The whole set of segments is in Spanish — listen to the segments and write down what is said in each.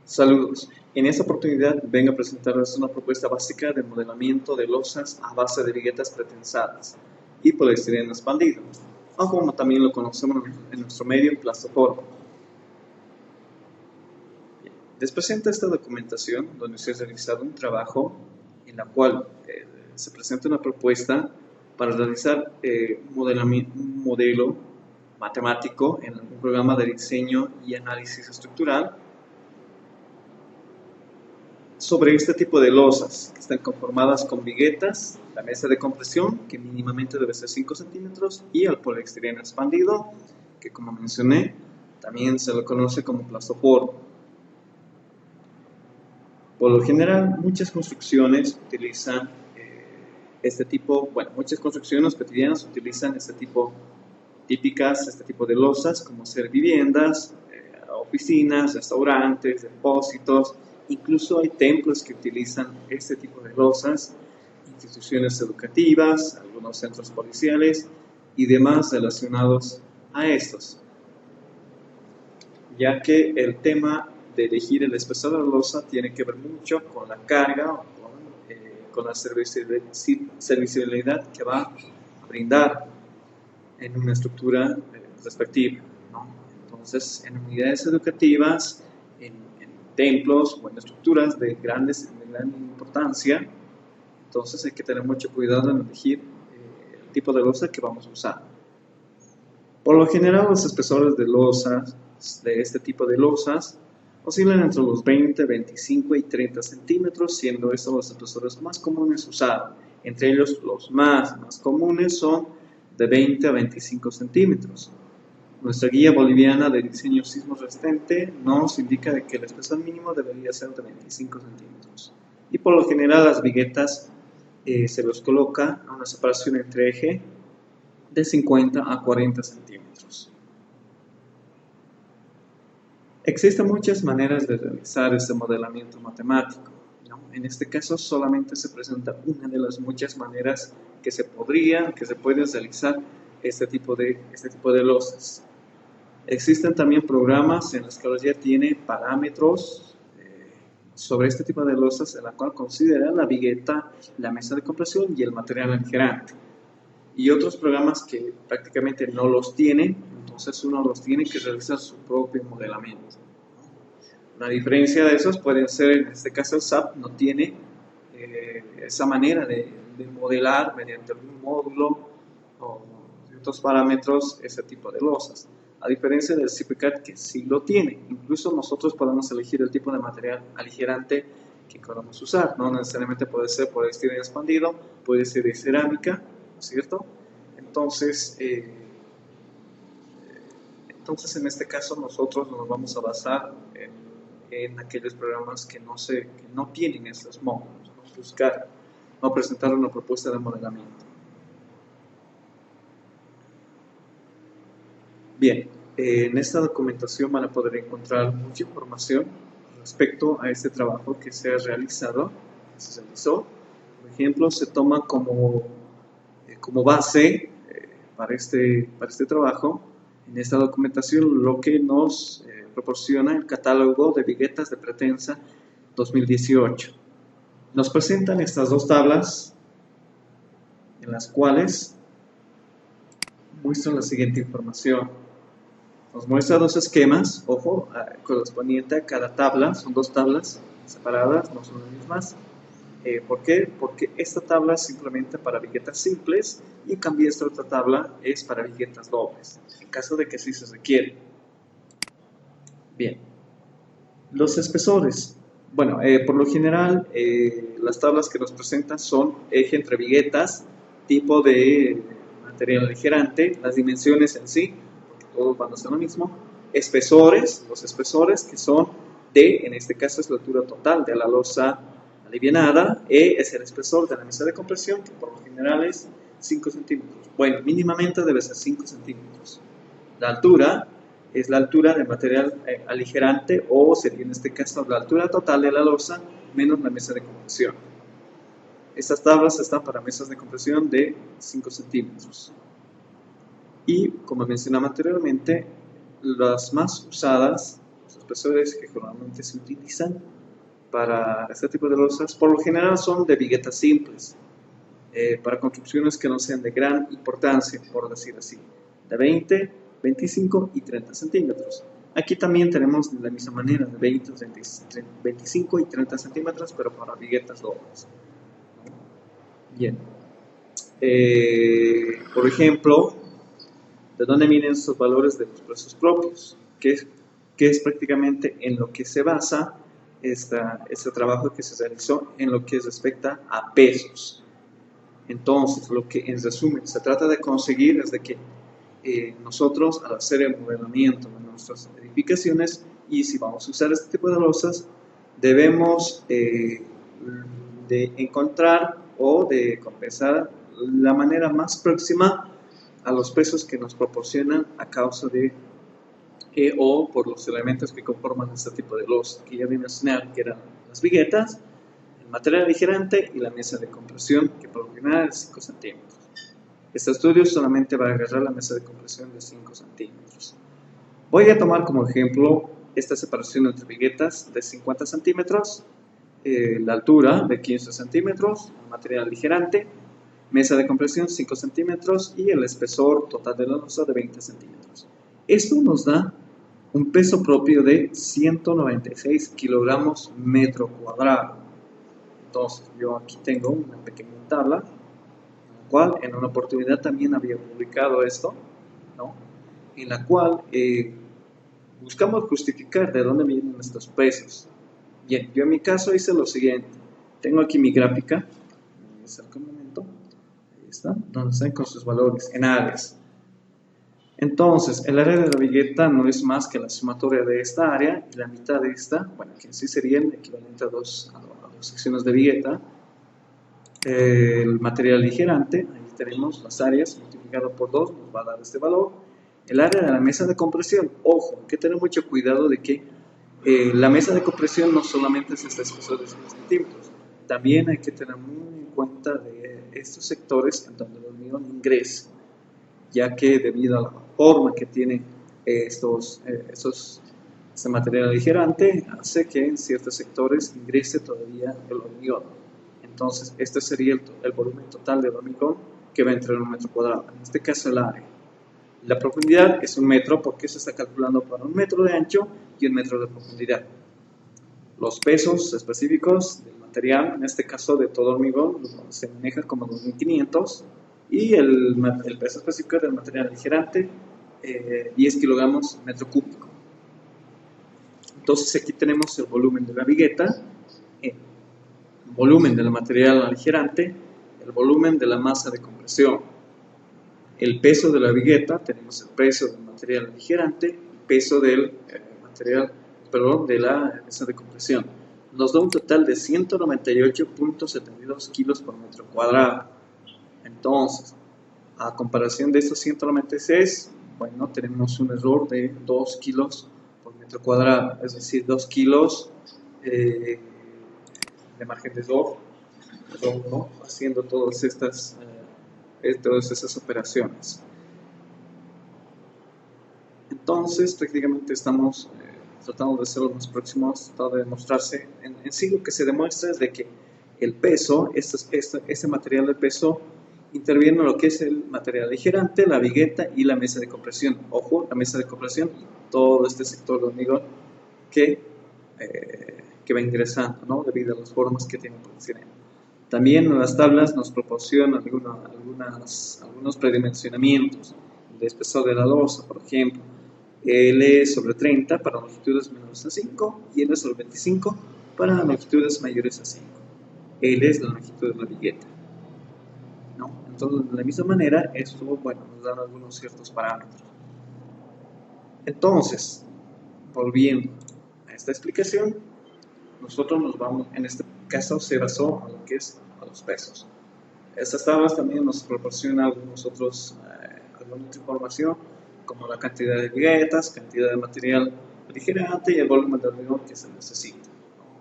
Saludos. En esta oportunidad vengo a presentarles una propuesta básica de modelamiento de losas a base de viguetas pretensadas y poliestireno expandido, o como también lo conocemos en nuestro medio, plastopor. Les presento esta documentación donde se ha realizado un trabajo en la cual se presenta una propuesta para realizar un modelo matemático en un programa de diseño y análisis estructural sobre este tipo de losas que están conformadas con viguetas, la mesa de compresión que mínimamente debe ser 5 centímetros y el poliestireno expandido que, como mencioné, también se lo conoce como plastopor. Por lo general, muchas construcciones utilizan muchas construcciones cotidianas utilizan este tipo de losas, como ser viviendas, oficinas, restaurantes, depósitos. Incluso hay templos que utilizan este tipo de losas, instituciones educativas, algunos centros policiales y demás relacionados a estos, ya que el tema de elegir el espesor de la losa tiene que ver mucho con la carga o con la servicialidad que va a brindar en una estructura respectiva, ¿no? Entonces, en unidades educativas, en templos o en estructuras de gran importancia, entonces hay que tener mucho cuidado en elegir el tipo de losa que vamos a usar. Por lo general, los espesores de losas, de este tipo de losas, oscilan entre los 20, 25 y 30 centímetros, siendo estos los espesores más comunes usados. Entre ellos, los más comunes son de 20 a 25 centímetros. Nuestra guía boliviana de diseño sismo resistente nos indica de que el espesor mínimo debería ser de 25 centímetros. Y por lo general las viguetas se los coloca a una separación entre eje de 50 a 40 centímetros. Existen muchas maneras de realizar este modelamiento matemático, ¿no? En este caso solamente se presenta una de las muchas maneras que se pueden realizar este tipo de losas. Existen también programas en los que ya tiene parámetros sobre este tipo de losas, en la cual considera la vigueta, la mesa de compresión y el material aligerante. Y otros programas que prácticamente no los tienen, entonces uno los tiene que realizar su propio modelamiento. Una diferencia de esos puede ser, en este caso el SAP no tiene esa manera de modelar mediante algún módulo o ciertos parámetros ese tipo de losas. A diferencia del CIPCAT que sí lo tiene. Incluso nosotros podemos elegir el tipo de material aligerante que queramos usar. No necesariamente puede ser poliestireno expandido, puede ser de cerámica, ¿no es cierto? Entonces en este caso nosotros nos vamos a basar en aquellos programas que no tienen estos módulos, no presentar una propuesta de modelamiento. Bien, en esta documentación van a poder encontrar mucha información respecto a este trabajo que se realizó. Por ejemplo, se toma como base para este trabajo, en esta documentación, lo que nos proporciona el catálogo de viguetas de Pretensa 2018. Nos presentan estas dos tablas en las cuales muestran la siguiente información. Nos muestra dos esquemas, ojo, correspondiente a cada tabla, son dos tablas separadas, no son las mismas. ¿Por qué? Porque esta tabla es simplemente para viguetas simples y en cambio esta otra tabla es para viguetas dobles, en caso de que así se requiere. Bien, los espesores. Bueno, por lo general las tablas que nos presentan son eje entre viguetas, tipo de material aligerante, las dimensiones en sí, porque todos van a ser lo mismo, espesores, los espesores que son en este caso es la altura total de la losa alivianada, es el espesor de la mesa de compresión, que por lo general es 5 centímetros. Bueno, mínimamente debe ser 5 centímetros. La altura es la altura del material aligerante, o sería en este caso la altura total de la losa menos la mesa de compresión. Estas tablas están para mesas de compresión de 5 centímetros. Y, como mencionaba anteriormente, las más usadas Los espesores que generalmente se utilizan para este tipo de losas, por lo general son de viguetas simples, para construcciones que no sean de gran importancia, por decir así, de 20, 25 y 30 centímetros. Aquí también tenemos de la misma manera, de 20, 25 y 30 centímetros, pero para viguetas dobles. Bien. Por ejemplo, ¿de dónde vienen estos valores de los precios propios? Que es prácticamente en lo que se basa este trabajo que se realizó en lo que respecta a pesos. Entonces, lo que en resumen se trata de conseguir es de que nosotros, al hacer el modelamiento de nuestras edificaciones, y si vamos a usar este tipo de losas, debemos de encontrar o de compensar la manera más próxima a los pesos que nos proporcionan a causa de o por los elementos que conforman este tipo de losa, que ya vimos enseñar, que eran las viguetas, el material aligerante y la mesa de compresión, que por lo general es 5 centímetros. Este estudio solamente va a agarrar la mesa de compresión de 5 centímetros. Voy a tomar como ejemplo esta separación entre viguetas de 50 centímetros, la altura de 15 centímetros, el material aligerante, mesa de compresión 5 centímetros y el espesor total de la losa de 20 centímetros. Esto nos da un peso propio de 196 kilogramos metro cuadrado. Entonces, yo aquí tengo una pequeña tabla, en la cual en una oportunidad también había publicado esto, ¿no? En la cual buscamos justificar de dónde vienen estos pesos. Bien, yo en mi caso hice lo siguiente. Tengo aquí mi gráfica, un momento, ahí está, donde están con sus valores en áreas. Entonces, el área de la vigueta no es más que la sumatoria de esta área y la mitad de esta, bueno, que en sí sería el equivalente a dos secciones de vigueta. El material aligerante, ahí tenemos las áreas multiplicado por 2, nos va a dar este valor. El área de la mesa de compresión, ojo, hay que tener mucho cuidado de que la mesa de compresión no solamente es este espesor de 5 centímetros, también hay que tener muy en cuenta de estos sectores en donde el hormigón ingresa, ya que debido a la forma que tiene este material aligerante, hace que en ciertos sectores ingrese todavía el hormigón. Entonces, este sería el volumen total del hormigón que va a entrar en un metro cuadrado, en este caso el área. La profundidad es 1 metro porque se está calculando para 1 metro de ancho y 1 metro de profundidad. Los pesos específicos del material, en este caso de todo hormigón, se maneja como 2500 y el peso específico del material aligerante 10 kilogramos metro cúbico. Entonces aquí tenemos el volumen de la vigueta, el volumen del material aligerante, el volumen de la masa de compresión, el peso de la vigueta, tenemos el peso del material aligerante, el peso del de la masa de compresión. Nos da un total de 198.72 kilos por metro cuadrado. Entonces, a comparación de estos 196, bueno, tenemos un error de 2 kilos por metro cuadrado, es decir, 2 kilos de margen de error, ¿no? Haciendo todas esas operaciones. Este prácticamente estamos tratando de ser los más próximos, tratando de demostrarse. En sí lo que se demuestra es de que el peso, este material de peso, interviene en lo que es el material aligerante, la vigueta y la mesa de compresión. Ojo, la mesa de compresión y todo este sector de hormigón que va ingresando, ¿no? Debido a las formas que tiene por encima. También en las tablas nos proporcionan algunos predimensionamientos de espesor de la losa, por ejemplo, L sobre 30 para longitudes menores a 5 y L sobre 25 para longitudes mayores a 5. L es la longitud de la vigueta, ¿no? Entonces, de la misma manera, esto, bueno, nos dan algunos ciertos parámetros. Entonces, volviendo a esta explicación, nosotros nos vamos, en este caso se basó a lo que es a los pesos. Estas tablas también nos proporcionan alguna otra información, como la cantidad de viguetas, cantidad de material aligerante y el volumen de hormigón que se necesita.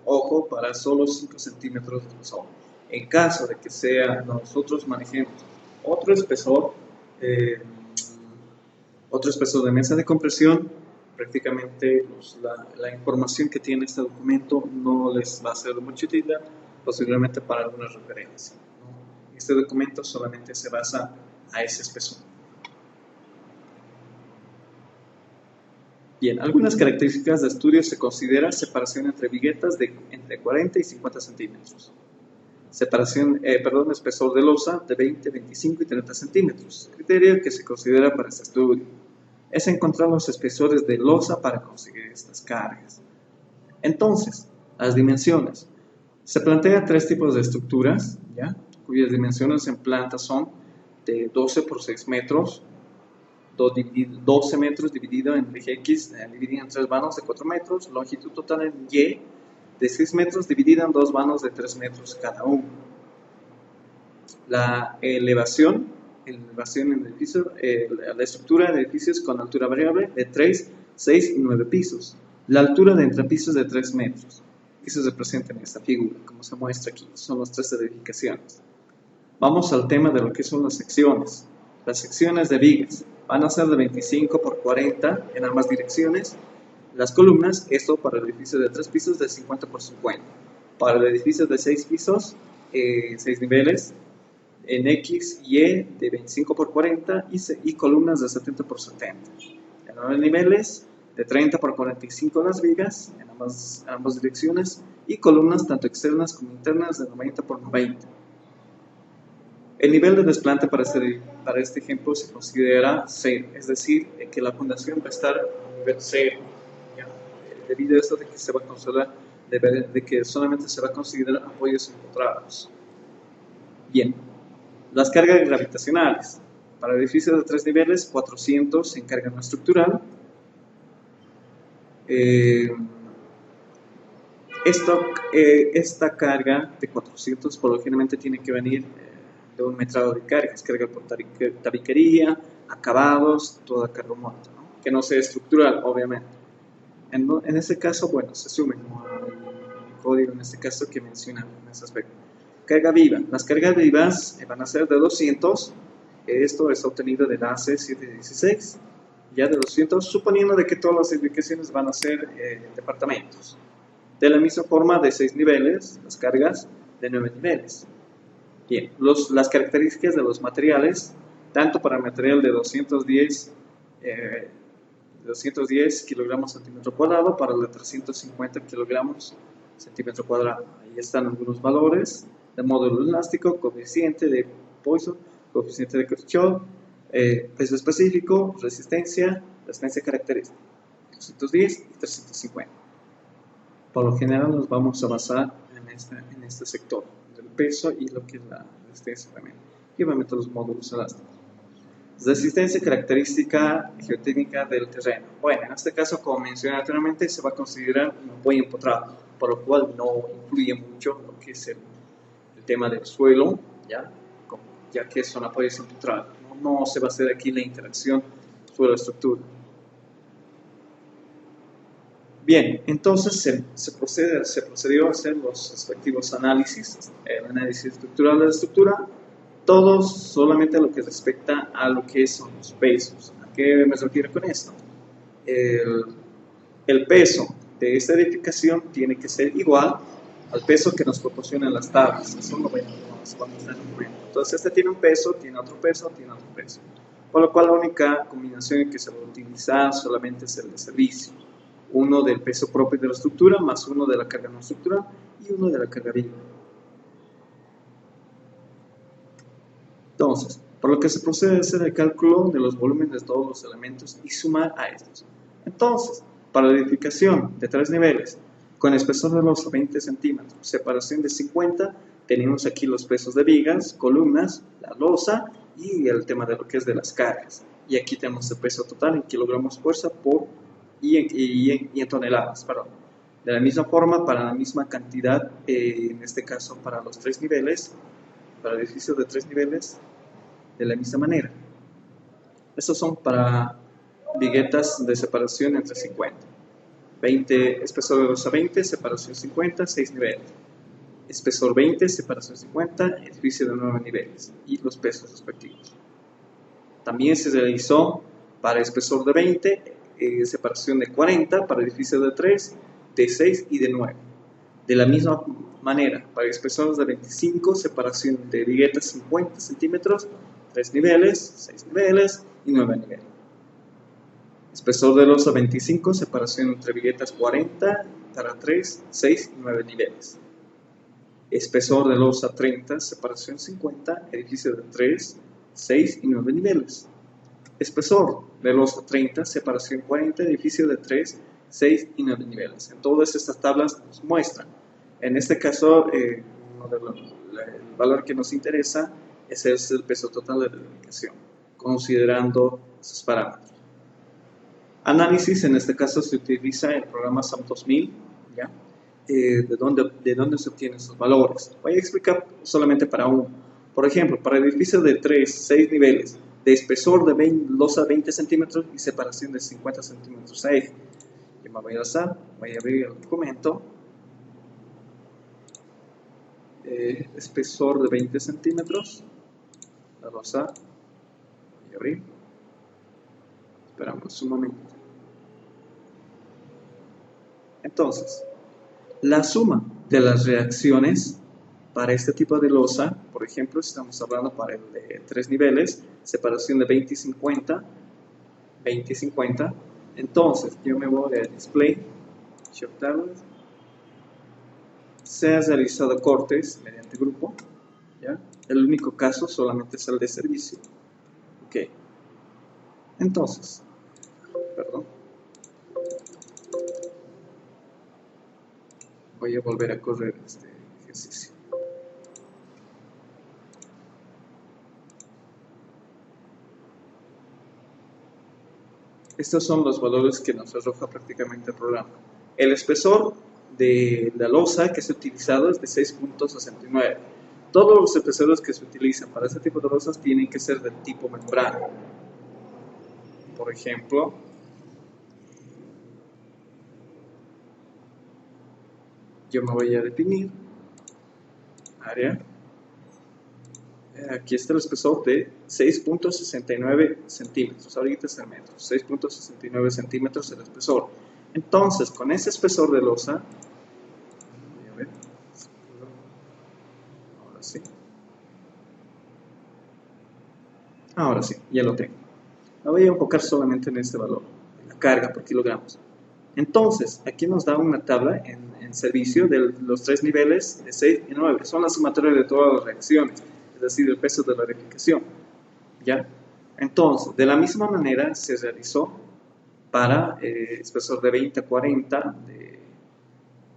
Ojo, para solo 5 centímetros de espesor. En caso de que nosotros manejemos otro espesor de mesa de compresión, prácticamente la información que tiene este documento no les va a ser de mucha utilidad, posiblemente para alguna referencia, ¿no? Este documento solamente se basa a ese espesor. Bien, algunas características de estudio se considera separación entre viguetas de entre 40 y 50 centímetros. Espesor de losa de 20, 25 y 30 centímetros. Criterio que se considera para este estudio es encontrar los espesores de losa para conseguir estas cargas. Entonces, las dimensiones. Se plantea tres tipos de estructuras, ¿ya? Cuyas dimensiones en planta son de 12 por 6 metros, 12 metros dividido en eje X, dividido en 3 vanos de 4 metros, longitud total en Y de 6 metros dividida en 2 vanos de 3 metros cada uno. La elevación en el edificio, la estructura de edificios con altura variable de 3, 6 y 9 pisos. La altura de entrepisos de 3 metros. Eso se presenta en esta figura, como se muestra aquí. Son las tres edificaciones. Vamos al tema de lo que son las secciones. Las secciones de vigas van a ser de 25 por 40 en ambas direcciones. Las columnas, esto para el edificio de 3 pisos, de 50 por 50. Para el edificio de 6 pisos, 6 niveles, en X y E de 25 por 40 y columnas de 70 por 70. En 9 niveles, de 30 por 45 las vigas en ambas direcciones y columnas tanto externas como internas de 90 por 90. El nivel de desplante para este ejemplo se considera 0, es decir, que la fundación va a estar a nivel 0. ¿Ya? Debido a esto de que se va a considerar, de que solamente se va a considerar apoyos empotrados. Bien, las cargas gravitacionales. Para edificios de 3 niveles, 400 en carga no estructural. Esta carga de 400 por lo generalmente tiene que venir de un metrado de cargas, carga por tabiquería, acabados, toda carga muerta, ¿no? Que no sea estructural, obviamente. En este caso, bueno, se sumen el código en este caso que menciona en ese aspecto. Carga viva. Las cargas vivas van a ser de 200. Esto es obtenido del AC 716. Ya de 200, suponiendo de que todas las edificaciones van a ser departamentos. De la misma forma, de 6 niveles, las cargas de 9 niveles. Bien, las características de los materiales, tanto para el material de 210 kilogramos centímetro cuadrado, para el de 350 kilogramos centímetro cuadrado. Ahí están algunos valores de módulo elástico, coeficiente de Poisson, coeficiente de Kirchhoff, peso específico, resistencia característica, 210 y 350. Por lo general nos vamos a basar en este sector del peso y lo que es la resistencia también, y obviamente los módulos elásticos. Resistencia característica geotécnica del terreno. Bueno, en este caso, como mencioné anteriormente, se va a considerar un apoyo empotrado, por lo cual no influye mucho lo que es el tema del suelo, ya que son apoyos empotrados. No se va a hacer aquí la interacción suelo-estructura. Bien, entonces se procedió a hacer los respectivos análisis, el análisis estructural de la estructura, todos solamente lo que respecta a lo que son los pesos. ¿A qué me refiero con esto? El peso de esta edificación tiene que ser igual al peso que nos proporcionan las tablas. Eso lo vamos a mostrar en un momento. Entonces este tiene un peso, tiene otro peso, tiene otro peso. Por lo cual la única combinación que se va a utilizar solamente es el de servicio. Uno del peso propio de la estructura, más uno de la carga no estructural y uno de la carga viva. Entonces, por lo que se procede a hacer el cálculo de los volúmenes de todos los elementos y sumar a estos. Entonces, para la edificación de 3 niveles, con espesor de losa 20 centímetros, separación de 50, tenemos aquí los pesos de vigas, columnas, la losa y el tema de lo que es de las cargas. Y aquí tenemos el peso total en kilogramos fuerza y en toneladas. Perdón. De la misma forma, para la misma cantidad, en este caso para los 3 niveles, para edificios de 3 niveles, de la misma manera. Estos son para viguetas de separación entre 50. 20, espesor de losa 20, separación 50, 6 niveles. Espesor 20, separación 50, edificio de 9 niveles y los pesos respectivos. También se realizó para espesor de 20, separación de 40 para edificios de 3, de 6 y de 9. De la misma manera, para espesores de 25, separación de viguetas 50 centímetros, 3 niveles, 6 niveles y 9 niveles. Espesor de losa 25, separación entre viguetas 40 para 3, 6 y 9 niveles. Espesor de losa 30, separación 50, edificio de 3, 6 y 9 niveles. Espesor de losa 30, separación 40, edificio de 3, 6 y 9 niveles. En todas estas tablas nos muestran. En este caso, el valor que nos interesa es el peso total de la edificación, considerando esos parámetros. Análisis, en este caso se utiliza el programa SAM 2000, ¿ya? ¿De dónde se obtienen esos valores? Voy a explicar solamente para uno. Por ejemplo, para edificios de 3, 6 niveles, de espesor de losa 20 centímetros y separación de 50 centímetros a eje. Yo me voy a alzar, voy a abrir el documento. Espesor de 20 centímetros, la losa, voy a abrir. Esperamos un momento. Entonces, la suma de las reacciones para este tipo de losa, por ejemplo, estamos hablando para el de 3 niveles, separación de 20 y 50, 20 y 50. Entonces, yo me voy a Display, Shift Tablet. Se ha realizado cortes mediante grupo, ¿ya? El único caso solamente es el de servicio. Ok. Entonces, voy a volver a correr este ejercicio. Estos son los valores que nos arroja prácticamente el programa. El espesor de la losa que se ha utilizado es de 6.69. Todos los espesores que se utilizan para este tipo de losas tienen que ser del tipo membrana. Por ejemplo, yo me voy a definir área. Aquí está el espesor de 6.69 centímetros. Ahorita es el metro. 6.69 centímetros el espesor. Entonces, con ese espesor de losa, voy a ver. Ahora sí. Ahora sí, ya lo tengo. Me voy a enfocar solamente en este valor, la carga por kilogramos. Entonces, aquí nos da una tabla en servicio de los 3 niveles de 6 y 9. Son la sumatoria de todas las reacciones, es decir, el peso de la edificación. ¿Ya? Entonces, de la misma manera se realizó para espesor de 20 a 40 de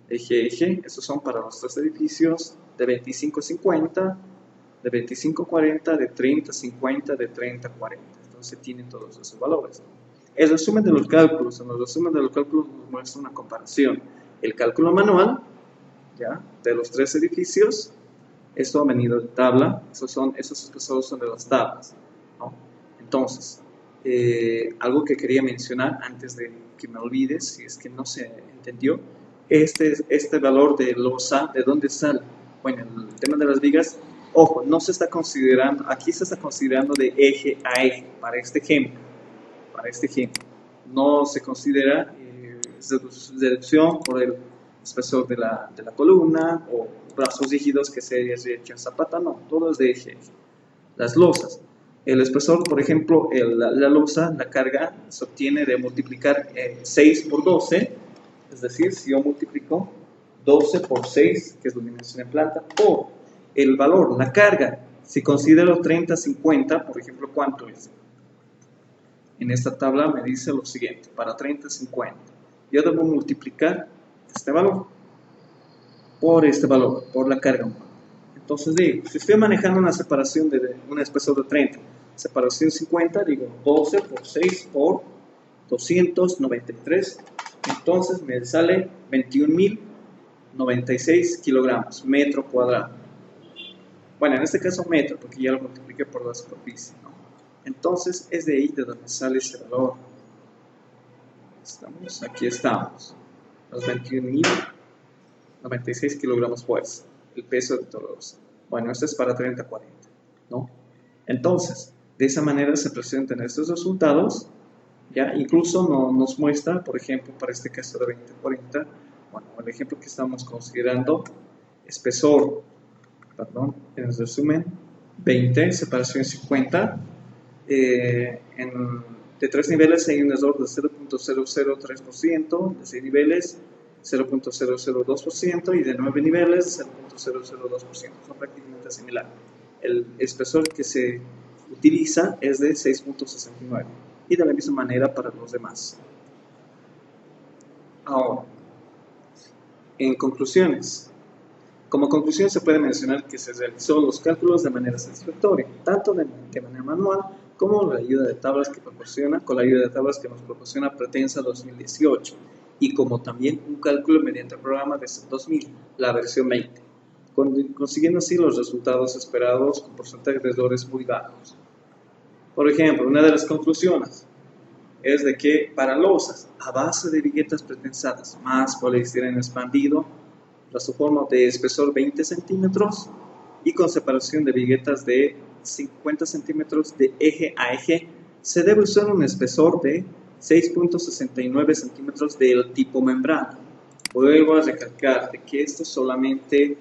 eje a eje. Estos son para los 3 edificios, de 25 a 50, de 25 a 40, de 30 a 50, de 30 a 40. Entonces tienen todos esos valores. El resumen de los cálculos, en el resumen de los cálculos nos muestra una comparación. El cálculo manual, ¿ya? De los 3 edificios, esto ha venido de tabla, esos espesores son de las tablas, ¿no? Entonces, algo que quería mencionar antes de que me olvide, si es que no se entendió, este valor de losa, ¿de dónde sale? Bueno, el tema de las vigas, ojo, no se está considerando, aquí se está considerando de eje a eje, para este ejemplo. No se considera deducción por el espesor de la columna o brazos rígidos que se haya hecho en zapata, no, todo es de eje a eje. Las losas, el espesor, por ejemplo, la losa, la carga, se obtiene de multiplicar 6 por 12, es decir, si yo multiplico 12 por 6, que es la dimensión en planta, por el valor, la carga, si considero 30-50, por ejemplo, ¿cuánto es? En esta tabla me dice lo siguiente, para 30-50, yo debo multiplicar este valor por este valor, por la carga humana. Entonces digo, si estoy manejando una separación de un espesor de 30, separación 50, digo 12 por 6 por 293, entonces me sale 21.096 kilogramos, metro cuadrado. Bueno, en este caso metro, porque ya lo multipliqué por la superficie, ¿no? Entonces es de ahí de donde sale ese valor. Aquí estamos, los 21.096 kilogramos fuerza, el peso de todos. Bueno, esto es para 30-40, ¿no? Entonces, de esa manera se presentan estos resultados ¿ya? Incluso nos muestra, por ejemplo, para este caso de 2040, bueno, el ejemplo que estamos considerando, espesor, perdón, en resumen, 20, separación 50, de 3 niveles hay un error de 0.003%, de 6 niveles 0.002% y de 9 niveles 0.002%, son prácticamente similares. El espesor que se utiliza es de 6.69 y de la misma manera para los demás. Ahora, en conclusiones. Como conclusión se puede mencionar que se realizó los cálculos de manera satisfactoria, tanto de manera manual como con la ayuda de tablas que nos proporciona Pretensa 2018 y como también un cálculo mediante el programa de SET 2000, la versión 20, consiguiendo así los resultados esperados con porcentajes de errores muy bajos. Por ejemplo, una de las conclusiones es de que para losas a base de viguetas pretensadas más poliestireno expandido, su forma de espesor 20 centímetros y con separación de viguetas de 50 centímetros de eje a eje, se debe usar un espesor de 6.69 centímetros del tipo membrana. Vuelvo a recalcar de que esto solamente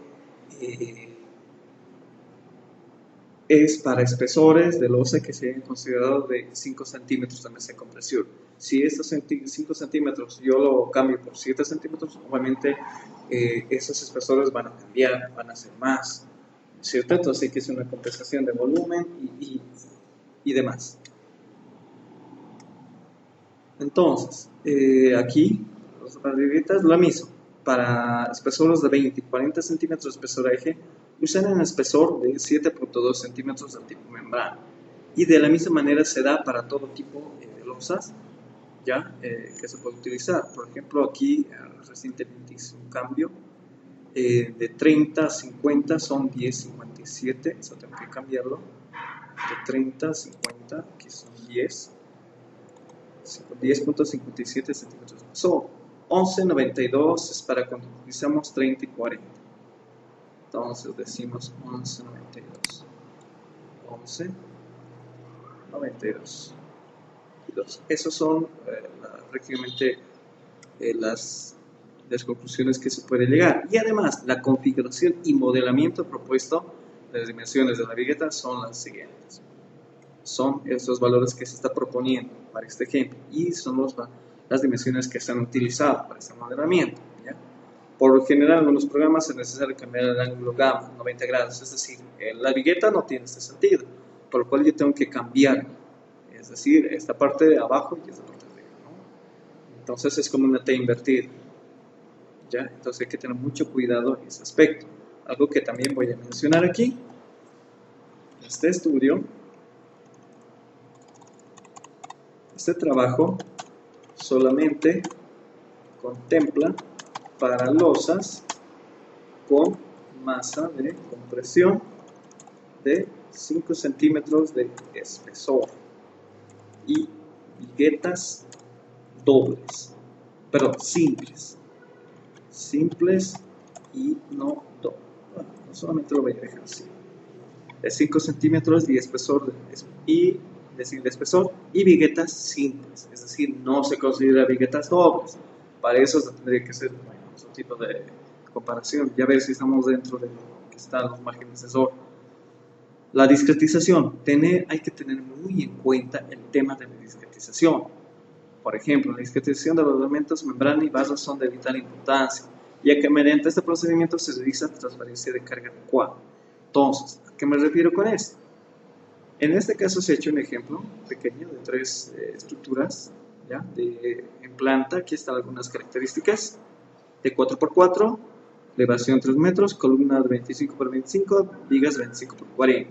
es para espesores de losa que se hayan considerado de 5 centímetros de mesa de compresión. Si estos 5 centímetros yo lo cambio por 7 centímetros, obviamente esos espesores van a cambiar, van a ser más, ¿cierto? Entonces hay que hacer una compensación de volumen y demás. Entonces, aquí, las viguetas, lo mismo. Para espesores de 20 y 40 centímetros de espesor a eje, usan un espesor de 7.2 centímetros del tipo membrana. Y de la misma manera se da para todo tipo de losas, ¿ya? Que se puede utilizar. Por ejemplo, aquí recientemente hice un cambio de 30 a 50 son 10.57, eso tengo que cambiarlo. De 30 a 50, aquí son 10.57 centímetros. So, 11.92 es para cuando utilizamos 30 y 40. Entonces decimos 11.92. 11.92. Esos son prácticamente las conclusiones que se puede llegar. Y además, la configuración y modelamiento propuesto de las dimensiones de la vigueta son las siguientes. Son esos valores que se está proponiendo para este ejemplo y son las dimensiones que se han utilizado para este modelamiento, ¿ya? Por lo general, en algunos programas es necesario cambiar el ángulo gamma 90 grados, es decir, la vigueta no tiene este sentido, por lo cual yo tengo que cambiar, es decir, esta parte de abajo y esta parte de arriba, ¿no? Entonces es como una T invertida, ¿ya? Entonces hay que tener mucho cuidado en ese aspecto. Algo que también voy a mencionar aquí, este estudio, este trabajo solamente contempla para losas con masa de compresión de 5 centímetros de espesor y viguetas dobles, perdón, simples y no dobles. Bueno, no solamente lo voy a dejar así, de 5 centímetros de espesor de espesor y viguetas simples, es decir, no se considera viguetas dobles. Para eso tendría que ser otro tipo de comparación, ya ver si estamos dentro de lo que están los márgenes de error. La discretización, hay que tener muy en cuenta el tema de la discretización. Por ejemplo, la discretización de los elementos membrana y base son de vital importancia, ya que mediante este procedimiento se realiza transferencia de carga adecuada. Entonces, ¿a qué me refiero con esto? En este caso se ha hecho un ejemplo pequeño de 3 estructuras, ¿ya? En planta. Aquí están algunas características: de 4x4, elevación 3 metros, columna de 25x25, vigas 25x40.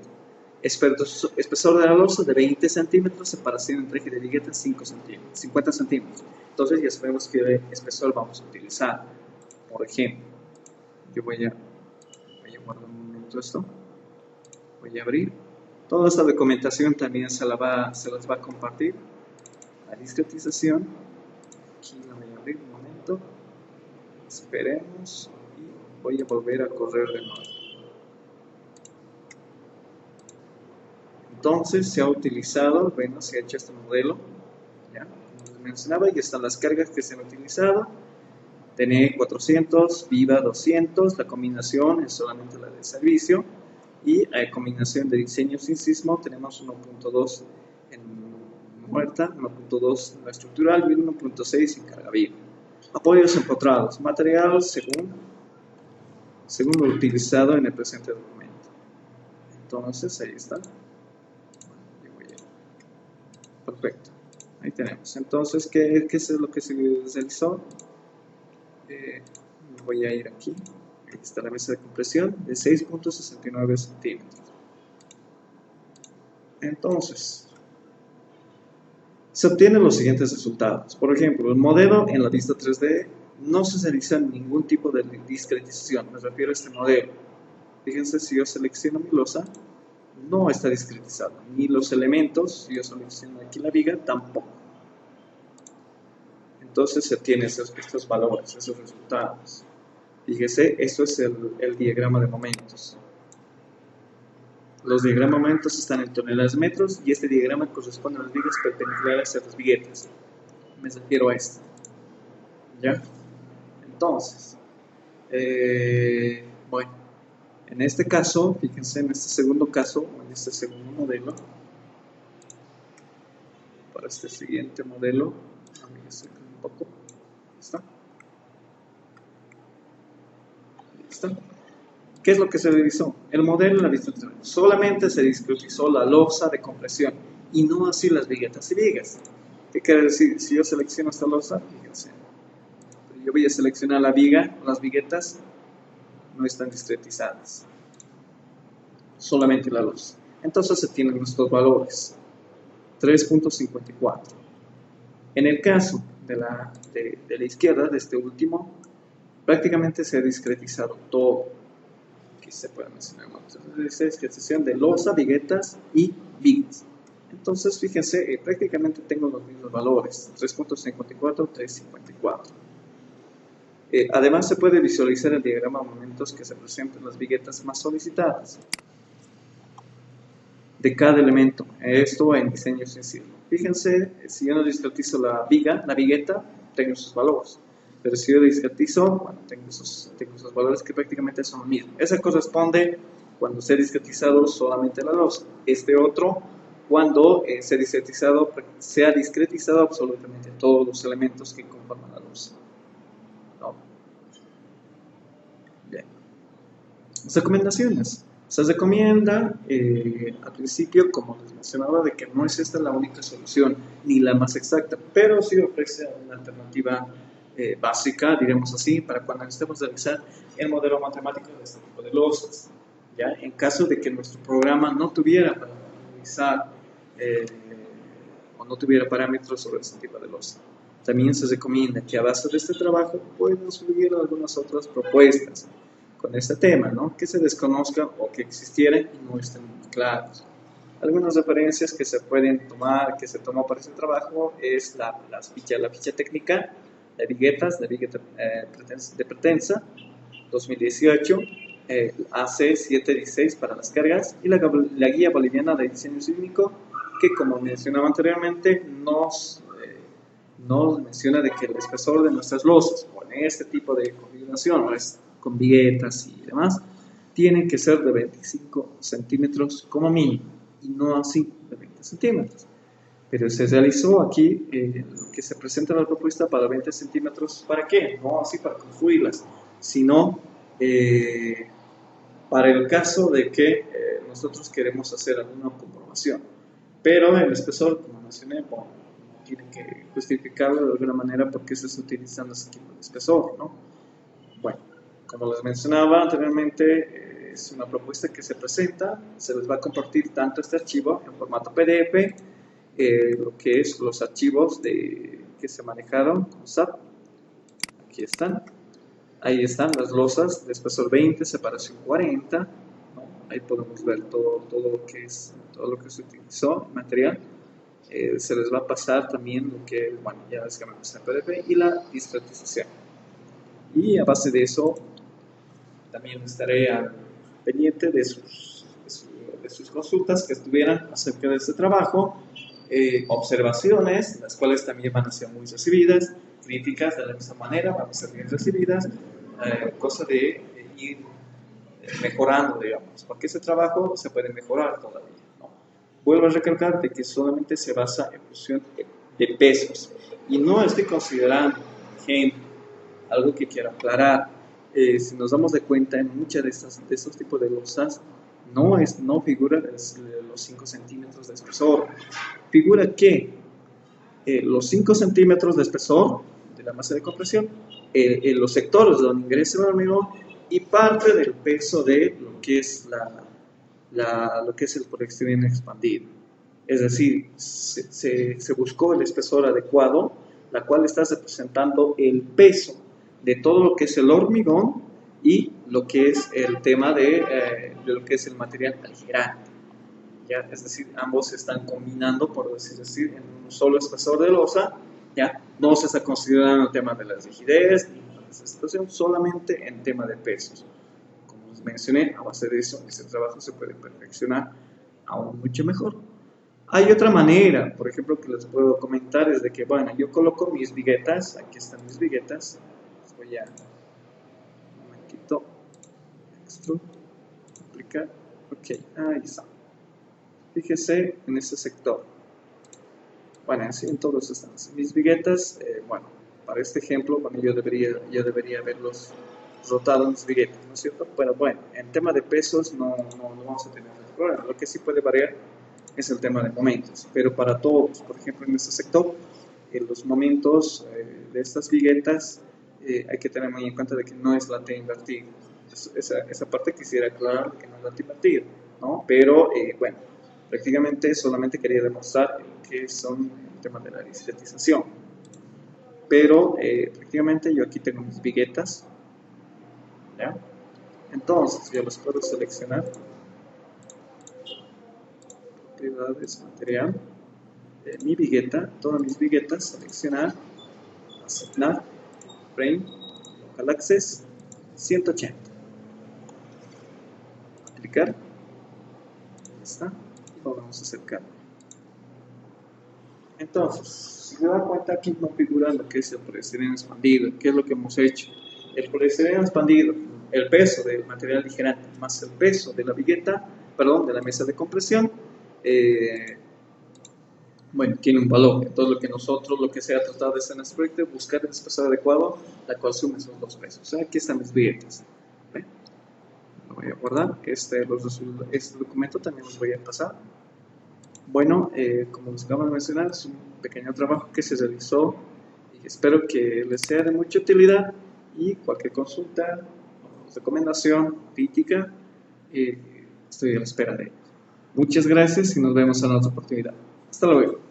Espesor de la losa de 20 centímetros, separación entre eje de vigueta 50 centímetros. Entonces ya sabemos qué espesor vamos a utilizar. Por ejemplo, yo voy a guardar un momento esto, voy a abrir. Toda esta documentación también se las va a compartir. La discretización, aquí la voy a abrir un momento, esperemos y voy a volver a correr de nuevo. Entonces se ha utilizado, bueno, se ha hecho este modelo, ¿ya? mencionaba, y están las cargas que se han utilizado. TNE 400, Viva 200, la combinación es solamente la de servicio, y combinación de diseño sin sismo tenemos 1.2 en muerta, 1.2 en la estructural y 1.6 en carga viva. Apoyos empotrados, material según lo utilizado en el presente documento. Entonces, ahí está. Perfecto. Ahí tenemos. Entonces, ¿qué es lo que se realizó? Voy a ir aquí. Aquí está la mesa de compresión de 6.69 centímetros. Entonces, se obtienen los siguientes resultados. Por ejemplo, el modelo en la vista 3D no se realiza ningún tipo de discretización. Me refiero a este modelo. Fíjense, si yo selecciono mi losa, no está discretizado. Ni los elementos, si yo selecciono aquí la viga, tampoco. Entonces se obtienen estos valores, esos resultados. Fíjese, esto es el diagrama de momentos. Los diagramas de momentos están en toneladas de metros y este diagrama corresponde a las vigas perpendiculares a las viguetas. Me refiero a esto. ¿Ya? Entonces, bueno, en este caso, fíjense, en este segundo caso, en este segundo modelo, para este siguiente modelo, un poco, ahí está. Ahí está. ¿Qué es lo que se revisó? El modelo en la vista 3D. Solamente se discretizó la losa de compresión y no así las viguetas y vigas. ¿Qué quiere decir? Si yo selecciono esta losa, fíjense, yo voy a seleccionar la viga, las viguetas no están discretizadas, solamente la losa. Entonces se tienen estos valores, 3.54. En el caso de la izquierda, de este último, prácticamente se ha discretizado todo. Aquí se puede mencionar discretización de losa, viguetas y vigas. Entonces, fíjense, prácticamente tengo los mismos valores, 3.54, 3.54. Además, se puede visualizar el diagrama de momentos que se presentan las viguetas más solicitadas de cada elemento. Esto en diseño sin sismo. Fíjense, si yo no discretizo la vigueta, tengo sus valores. Pero si yo discretizo, bueno, tengo esos valores que prácticamente son los mismos. Esa corresponde cuando se ha discretizado solamente la losa. Este otro, cuando se ha discretizado absolutamente todos los elementos que conforman la losa. ¿No? Bien. Las recomendaciones. Se recomienda al principio, como les mencionaba, de que no es esta la única solución ni la más exacta, pero sí ofrece una alternativa básica, diremos así, para cuando necesitemos realizar el modelo matemático de este tipo de losas. ¿Ya? En caso de que nuestro programa no tuviera para realizar o no tuviera parámetros sobre este tipo de losa. También se recomienda que a base de este trabajo puedan surgir algunas otras propuestas con este tema, ¿no? Que se desconozca o que existieran y no estén muy claros. Algunas referencias que se pueden tomar, que se tomó para este trabajo, es la ficha técnica de viguetas, de pretensa 2018, AC 716 para las cargas y la guía boliviana de diseño sísmico, que como mencionaba anteriormente, nos menciona de que el espesor de nuestras losas, con este tipo de configuración, con viguetas y demás, tienen que ser de 25 centímetros como mínimo, y no así de 20 centímetros. Pero se realizó aquí lo que se presenta en la propuesta para 20 centímetros. ¿Para qué? No así para construirlas, sino para el caso de que nosotros queremos hacer alguna comprobación. Pero el espesor, como mencioné, bueno, tiene que justificarlo de alguna manera porque se está utilizando ese tipo de espesor, ¿no? Bueno, como les mencionaba anteriormente, es una propuesta que se presenta, se les va a compartir tanto este archivo en formato PDF, lo que es los archivos que se manejaron con SAP. Aquí están. Ahí están las losas de espesor 20, separación 40. ¿No? Ahí podemos ver todo lo que se utilizó, el material. Se les va a pasar también lo que, bueno, ya descargamos en PDF y la discretización. Y a base de eso, también estaré pendiente de sus consultas que estuvieran acerca de este trabajo. observaciones, las cuales también van a ser muy recibidas, críticas de la misma manera van a ser bien recibidas, cosa de ir mejorando, digamos, porque ese trabajo se puede mejorar todavía, ¿no? Vuelvo a recalcar de que solamente se basa en función de pesos, y no estoy considerando, por ejemplo, algo que quiero aclarar, si nos damos de cuenta en muchas de estos tipos de losas, no figura los 5 centímetros de espesor, figura que los 5 centímetros de espesor de la masa de compresión, los sectores donde ingresa el hormigón y parte del peso de lo que es lo que es el poliestireno expandido. Es decir, se buscó el espesor adecuado, la cual está representando el peso de todo lo que es el hormigón y lo que es el tema de lo que es el material aligerante. ¿Ya? Es decir, ambos se están combinando, por decir, en un solo espesor de losa. ¿Ya? No se está considerando el tema de la rigidez ni la situación, solamente en tema de pesos. Como les mencioné, a base de eso, ese trabajo se puede perfeccionar aún mucho mejor. Hay otra manera, por ejemplo, que les puedo comentar, es de que, bueno, yo coloco mis viguetas, aquí están mis viguetas, les voy a, un momentito, extrude, aplicar, ok, ahí está. Fíjese en este sector. Bueno, así en todos están mis viguetas. Bueno, para este ejemplo, bueno, yo debería haberlos rotado en mis viguetas, ¿no es cierto? Pero bueno, en tema de pesos no vamos a tener ese problema. Lo que sí puede variar es el tema de momentos. Pero para todos, por ejemplo, en este sector, los momentos de estas viguetas hay que tener muy en cuenta de que no es la T invertida. Esa parte quisiera aclarar que no es la T invertida, ¿no? Pero bueno, prácticamente solamente quería demostrar que son el tema de la discretización. Pero prácticamente yo aquí tengo mis viguetas, ¿ya? Entonces yo las puedo seleccionar, propiedades, material, mi vigueta, todas mis viguetas, seleccionar, asignar, frame, local access, 180, aplicar, ahí está, y lo vamos a acercar. Entonces, si se dan cuenta, aquí no figura lo que es el poliestireno expandido. ¿Qué es lo que hemos hecho? El poliestireno expandido, el peso del material ligerante más el peso de la vigueta, perdón, de la mesa de compresión, bueno, tiene un valor. Entonces, lo que se ha tratado de hacer en este proyecto es buscar el espesor adecuado, la cual sume esos dos pesos. O sea, aquí están mis viguetas. ¿Ven? Lo voy a guardar. Este documento también los voy a pasar. Bueno, como les acabo de mencionar, es un pequeño trabajo que se realizó y espero que les sea de mucha utilidad, y cualquier consulta o recomendación, crítica, estoy a la espera de ellos. Muchas gracias y nos vemos en otra oportunidad. Hasta luego.